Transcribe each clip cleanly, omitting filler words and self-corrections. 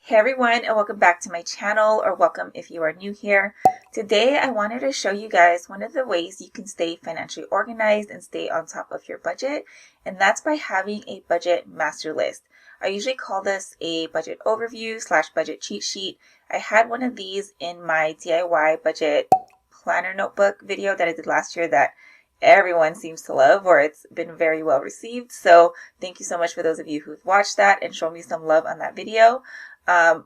Hey everyone, and welcome back to my channel, or welcome if you are new here. Today I wanted to show you guys one of the ways you can stay financially organized and stay on top of your budget, and that's by having a budget master list. I usually call this a budget overview / budget cheat sheet. I had one of these in my DIY budget planner notebook video that I did last year that everyone seems to love, or it's been very well received. So thank you so much for those of you who've watched that and shown me some love on that video.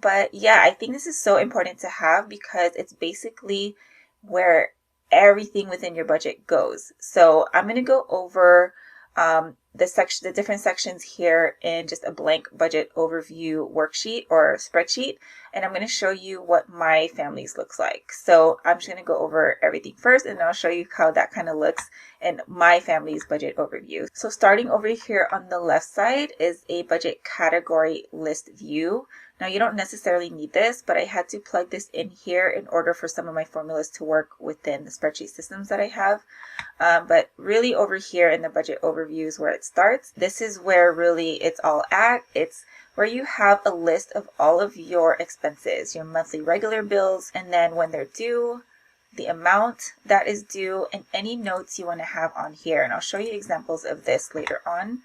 But yeah, I think this is so important to have because it's basically where everything within your budget goes. So I'm going to go over the different sections here in just a blank budget overview worksheet or spreadsheet, and I'm going to show you what my family's looks like. So I'm just going to go over everything first, and then I'll show you how that kind of looks in my family's budget overview. So starting over here on the left side is a budget category list view. Now you don't necessarily need this, but I had to plug this in here in order for some of my formulas to work within the spreadsheet systems that I have. But really over here in the budget overview is where it starts. This is where really it's all at. It's where you have a list of all of your expenses, your monthly regular bills, and then when they're due, the amount that is due, and any notes you want to have on here. And I'll show you examples of this later on.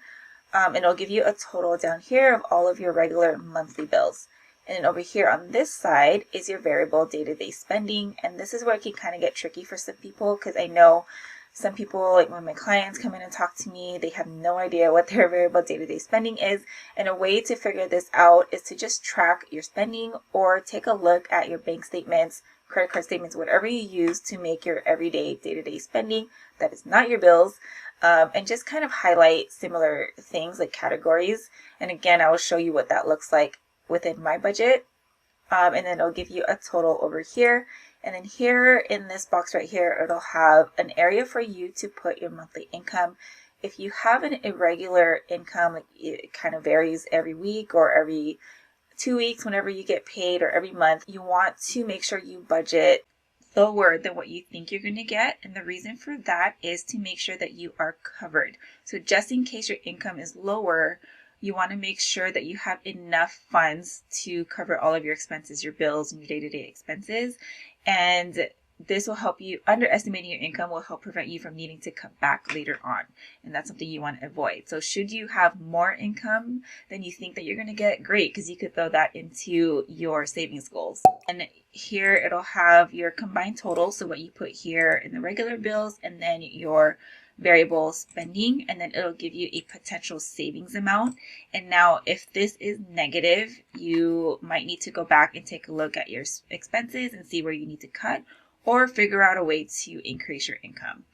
And it'll give you a total down here of all of your regular monthly bills. And then over here on this side is your variable day-to-day spending. And this is where it can kind of get tricky for some people, because I know some people, like when my clients come in and talk to me, they have no idea what their variable day-to-day spending is. And a way to figure this out is to just track your spending or take a look at your bank statements, credit card statements, whatever you use to make your everyday day-to-day spending that is not your bills. And just kind of highlight similar things like categories. And again, I will show you what that looks like within my budget. And then it'll give you a total over here. And then here in this box right here, it'll have an area for you to put your monthly income. If you have an irregular income, like it kind of varies every week or every 2 weeks whenever you get paid, or every month, you want to make sure you budget lower than what you think you're going to get. And the reason for that is to make sure that you are covered. So just in case your income is lower, you want to make sure that you have enough funds to cover all of your expenses, your bills, and your day-to-day expenses. And this will help you, underestimating your income will help prevent you from needing to cut back later on. And that's something you want to avoid. So should you have more income than you think that you're going to get, great, because you could throw that into your savings goals. And here it'll have your combined total. So what you put here in the regular bills, and then your variable spending, and then it'll give you a potential savings amount. And now if this is negative, you might need to go back and take a look at your expenses and see where you need to cut, or figure out a way to increase your income.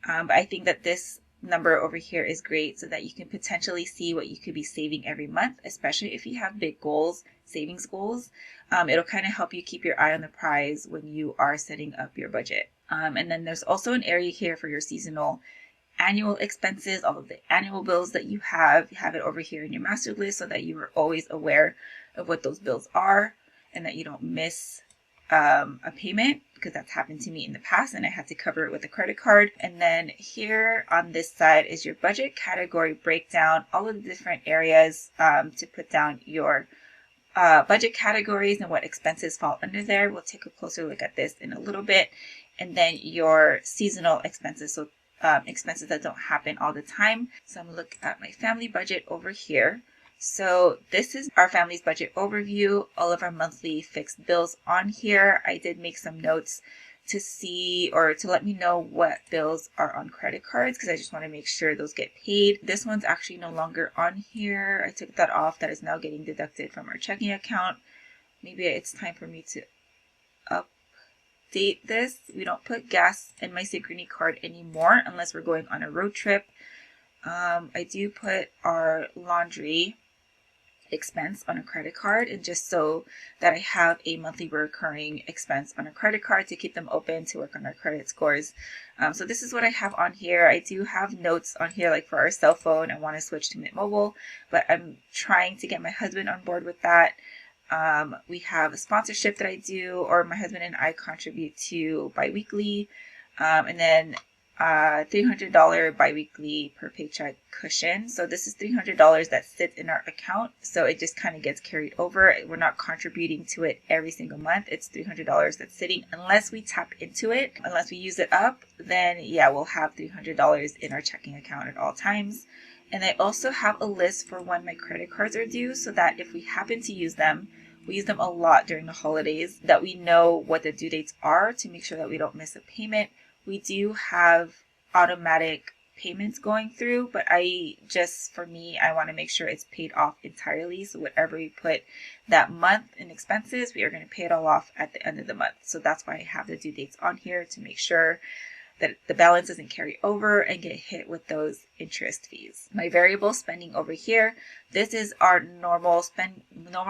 But I think that this number over here is great so that you can potentially see what you could be saving every month, especially if you have big goals, savings goals. It'll kind of help you keep your eye on the prize when you are setting up your budget. And then there's also an area here for your seasonal annual expenses, all of the annual bills that you have. You have it over here in your master list so that you are always aware of what those bills are and that you don't miss a payment, because that's happened to me in the past and I had to cover it with a credit card. And then here on this side is your budget category breakdown, all of the different areas to put down your budget categories and what expenses fall under there. We'll take a closer look at this in a little bit. And then your seasonal expenses, so expenses that don't happen all the time. So I'm going to look at my family budget over here. So this is our family's budget overview, all of our monthly fixed bills on here. I did make some notes to see, or to let me know what bills are on credit cards, because I just want to make sure those get paid. This one's actually no longer on here. I took that off. That is now getting deducted from our checking account. Maybe it's time for me to update this. We don't put gas in my Synchrony card anymore unless we're going on a road trip. I do put our laundry expense on a credit card, and just so that I have a monthly recurring expense on a credit card to keep them open to work on our credit scores. So this is what I have on here. I do have notes on here, like for our cell phone, I want to switch to Mint Mobile, but I'm trying to get my husband on board with that. We have a sponsorship that I do, or my husband and I contribute to bi-weekly. And then $300 biweekly per paycheck cushion. So this is $300 that sits in our account. So it just kind of gets carried over. We're not contributing to it every single month. It's $300 that's sitting unless we tap into it, unless we use it up, then yeah, we'll have $300 in our checking account at all times. And I also have a list for when my credit cards are due so that if we happen to use them, we use them a lot during the holidays, that we know what the due dates are to make sure that we don't miss a payment. We do have automatic payments going through, but for me, I want to make sure it's paid off entirely. So whatever we put that month in expenses, we are going to pay it all off at the end of the month. So that's why I have the due dates on here, to make sure that the balance doesn't carry over and get hit with those interest fees. My variable spending over here, this is our normal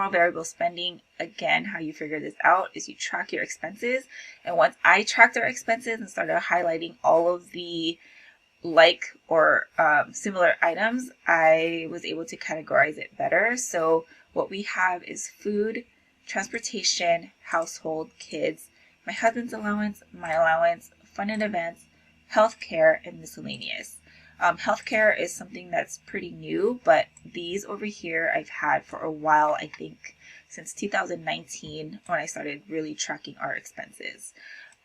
variable spending. Again, how you figure this out is you track your expenses. And once I tracked our expenses and started highlighting all of the like or similar items, I was able to categorize it better. So what we have is food, transportation, household, kids, my husband's allowance, my allowance, fun and events, healthcare, and miscellaneous. Healthcare is something that's pretty new, but these over here I've had for a while, I think since 2019 when I started really tracking our expenses.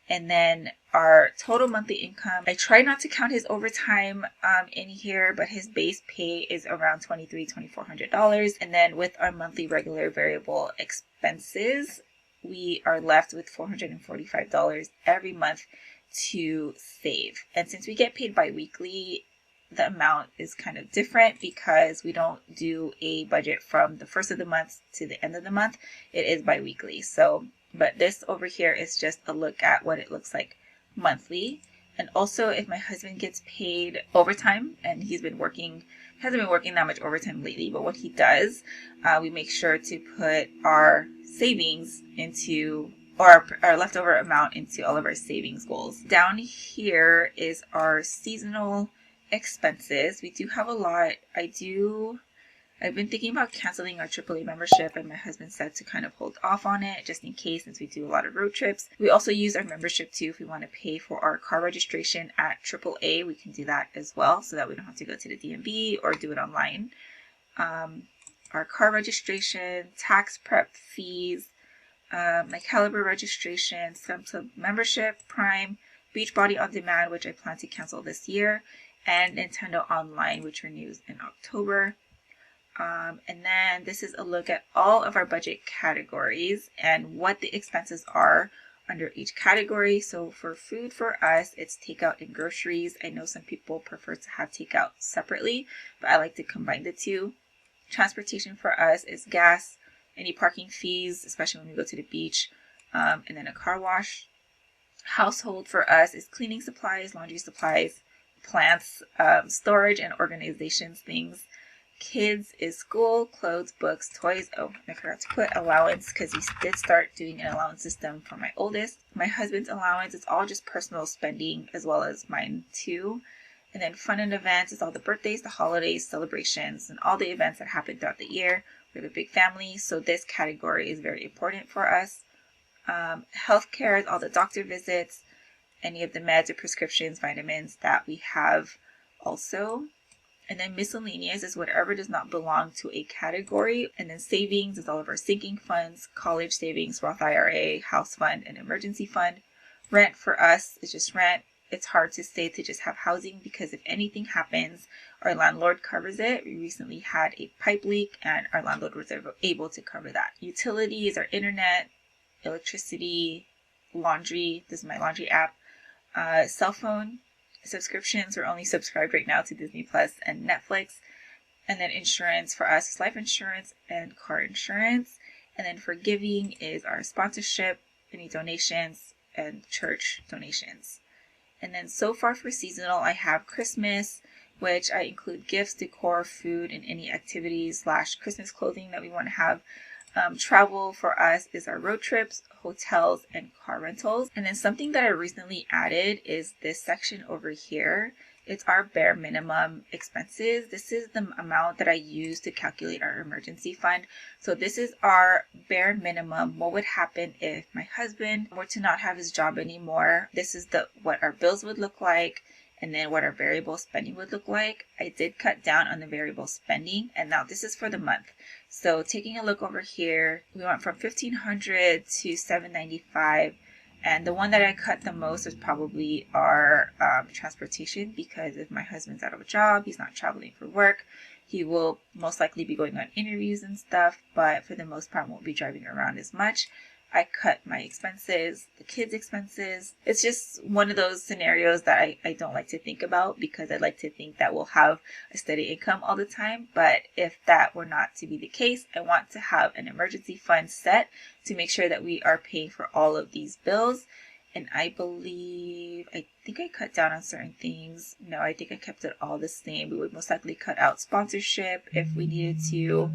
And then our total monthly income, I try not to count his overtime in here, but his base pay is around $2,400. And then with our monthly regular variable expenses, we are left with $445 every month to save. And since we get paid bi-weekly, the amount is kind of different because we don't do a budget from the first of the month to the end of the month. It is bi-weekly. But this over here is just a look at what it looks like monthly. And also if my husband gets paid overtime, and hasn't been working that much overtime lately, but what he does, we make sure to put our savings into, or our leftover amount into all of our savings goals. Down here is our seasonal expenses. We do have a lot. I've been thinking about canceling our AAA membership, and my husband said to kind of hold off on it just in case, since we do a lot of road trips. We also use our membership too if we want to pay for our car registration at AAA. We can do that as well so that we don't have to go to the DMV or do it online. Our car registration, tax prep fees, my Caliber registration, Samsung membership, Prime, Beachbody On Demand, which I plan to cancel this year, and Nintendo Online, which renews in October. And then this is a look at all of our budget categories and what the expenses are under each category. So for food for us, it's takeout and groceries. I know some people prefer to have takeout separately, but I like to combine the two. Transportation for us is gas, any parking fees, especially when we go to the beach, and then a car wash. Household for us is cleaning supplies, laundry supplies, plants, storage and organizations things. Kids is school, clothes, books, toys. Oh, I forgot to put allowance because we did start doing an allowance system for my oldest. My husband's allowance is all just personal spending as well as mine too. And then fun and events is all the birthdays, the holidays, celebrations, and all the events that happen throughout the year. We have a big family, so this category is very important for us. Healthcare is all the doctor visits, any of the meds or prescriptions, vitamins that we have also. And then miscellaneous is whatever does not belong to a category. And then savings is all of our sinking funds, college savings, Roth IRA, house fund, and emergency fund. Rent for us is just rent. It's hard to say to just have housing because if anything happens, our landlord covers it. We recently had a pipe leak and our landlord was able to cover that. Utilities are internet, electricity, laundry. This is my laundry app. Cell phone subscriptions. We're only subscribed right now to Disney Plus and Netflix. And then insurance for us is life insurance and car insurance. And then for giving is our sponsorship, any donations, and church donations. And then so far for seasonal, I have Christmas, which I include gifts, decor, food, and any activities / Christmas clothing that we want to have. Travel for us is our road trips, hotels, and car rentals. And then something that I recently added is this section over here. It's our bare minimum expenses. This is the amount that I use to calculate our emergency fund. So this is our bare minimum. What would happen if my husband were to not have his job anymore? This is what our bills would look like. and then what our variable spending would look like. I did cut down on the variable spending, and now this is for the month. So taking a look over here, we went from $1,500 to $795. And the one that I cut the most is probably our transportation, because if my husband's out of a job, he's not traveling for work, he will most likely be going on interviews and stuff, but for the most part won't be driving around as much. I cut my expenses, the kids' expenses. It's just one of those scenarios that I don't like to think about, because I like to think that we'll have a steady income all the time. But if that were not to be the case, I want to have an emergency fund set to make sure that we are paying for all of these bills. And I think I cut down on certain things. No, I think I kept it all the same. We would most likely cut out sponsorship if we needed to.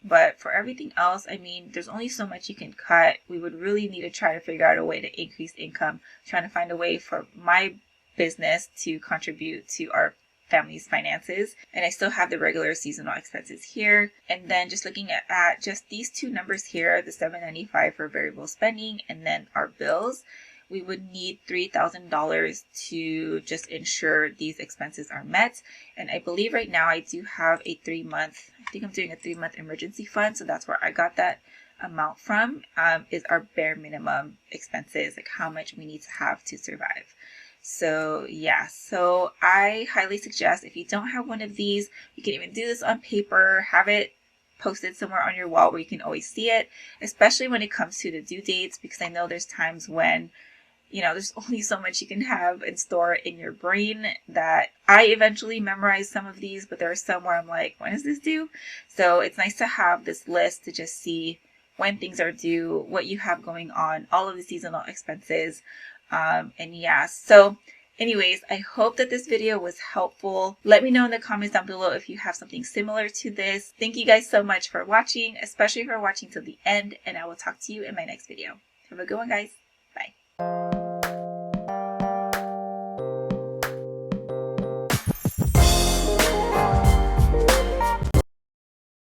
But for everything else, I mean, there's only so much you can cut. We would really need to try to figure out a way to increase income, trying to find a way for my business to contribute to our family's finances. And I still have the regular seasonal expenses here. And then just looking at just these two numbers here, the $795 for variable spending and then our bills, we would need $3,000 to just ensure these expenses are met. And I believe right now I do have a 3-month, I think I'm doing a 3-month emergency fund. So that's where I got that amount from, is our bare minimum expenses, like how much we need to have to survive. So yeah, so I highly suggest, if you don't have one of these, you can even do this on paper, have it posted somewhere on your wall where you can always see it, especially when it comes to the due dates, because I know there's times when, you know, there's only so much you can have and store in your brain. That I eventually memorized some of these, but there are some where I'm like, when is this due? So it's nice to have this list to just see when things are due, what you have going on, all of the seasonal expenses. And yeah, so anyways, I hope that this video was helpful. Let me know in the comments down below if you have something similar to this. Thank you guys so much for watching, especially for watching till the end, and I will talk to you in my next video. Have a good one, guys.